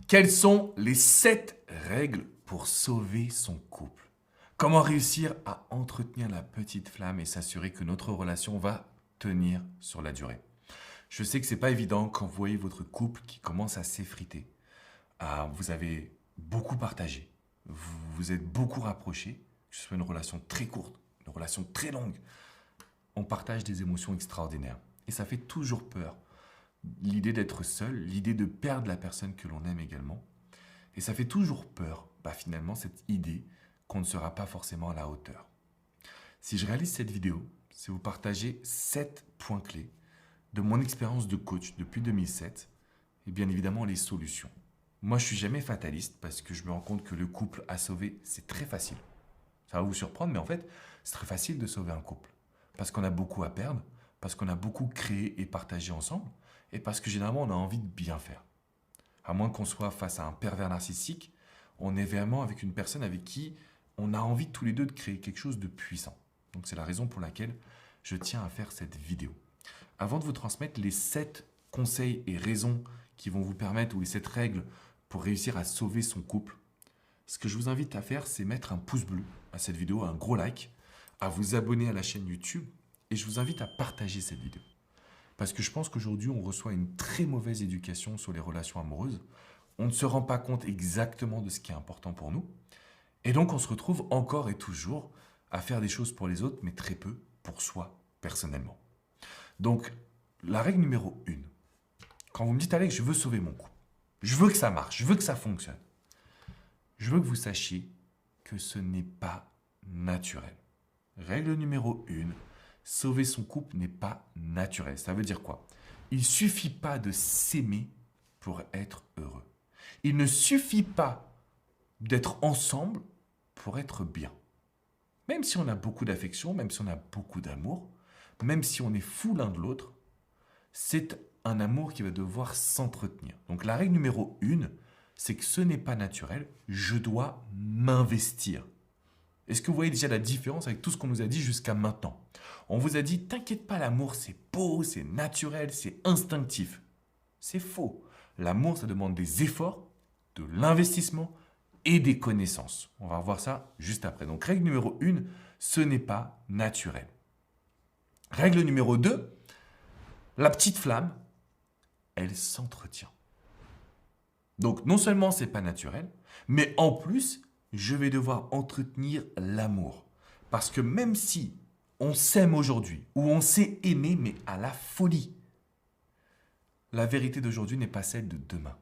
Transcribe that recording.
Quelles sont les 7 règles pour sauver son couple? Comment réussir à entretenir la petite flamme et s'assurer que notre relation va tenir sur la durée? Je sais que c'est pas évident quand vous voyez votre couple qui commence à s'effriter. Vous avez beaucoup partagé, vous vous êtes beaucoup rapprochés, que ce soit une relation très courte, une relation très longue. On partage des émotions extraordinaires et ça fait toujours peur. L'idée d'être seul, l'idée de perdre la personne que l'on aime également. Et ça fait toujours peur, finalement, cette idée qu'on ne sera pas forcément à la hauteur. Si je réalise cette vidéo, c'est vous partager 7 points clés de mon expérience de coach depuis 2007 et bien évidemment les solutions. Moi, je suis jamais fataliste parce que je me rends compte que le couple à sauver, c'est très facile. Ça va vous surprendre, mais en fait, c'est très facile de sauver un couple. Parce qu'on a beaucoup à perdre, parce qu'on a beaucoup créé et partagé ensemble, et parce que généralement, on a envie de bien faire. À moins qu'on soit face à un pervers narcissique, on est vraiment avec une personne avec qui on a envie tous les deux de créer quelque chose de puissant. Donc c'est la raison pour laquelle je tiens à faire cette vidéo. Avant de vous transmettre les 7 conseils et raisons qui vont vous permettre, ou les 7 règles pour réussir à sauver son couple, ce que je vous invite à faire, c'est mettre un pouce bleu à cette vidéo, un gros like, à vous abonner à la chaîne YouTube, et je vous invite à partager cette vidéo. Parce que je pense qu'aujourd'hui, on reçoit une très mauvaise éducation sur les relations amoureuses. On ne se rend pas compte exactement de ce qui est important pour nous. Et donc, on se retrouve encore et toujours à faire des choses pour les autres, mais très peu pour soi, personnellement. Donc, la règle numéro 1. Quand vous me dites, Alex, je veux sauver mon couple. Je veux que ça marche, je veux que ça fonctionne. Je veux que vous sachiez que ce n'est pas naturel. Règle numéro 1. Sauver son couple n'est pas naturel. Ça veut dire quoi? Il ne suffit pas de s'aimer pour être heureux. Il ne suffit pas d'être ensemble pour être bien. Même si on a beaucoup d'affection, même si on a beaucoup d'amour, même si on est fou l'un de l'autre, c'est un amour qui va devoir s'entretenir. Donc la règle numéro 1, c'est que ce n'est pas naturel, je dois m'investir. Est-ce que vous voyez déjà la différence avec tout ce qu'on nous a dit jusqu'à maintenant? On vous a dit, t'inquiète pas, l'amour c'est beau, c'est naturel, c'est instinctif. C'est faux. L'amour, ça demande des efforts, de l'investissement et des connaissances. On va revoir ça juste après. Donc règle numéro 1, ce n'est pas naturel. Règle numéro 2, la petite flamme, elle s'entretient. Donc non seulement c'est pas naturel, mais en plus, je vais devoir entretenir l'amour. Parce que même si on s'aime aujourd'hui, ou on s'est aimé, mais à la folie, la vérité d'aujourd'hui n'est pas celle de demain.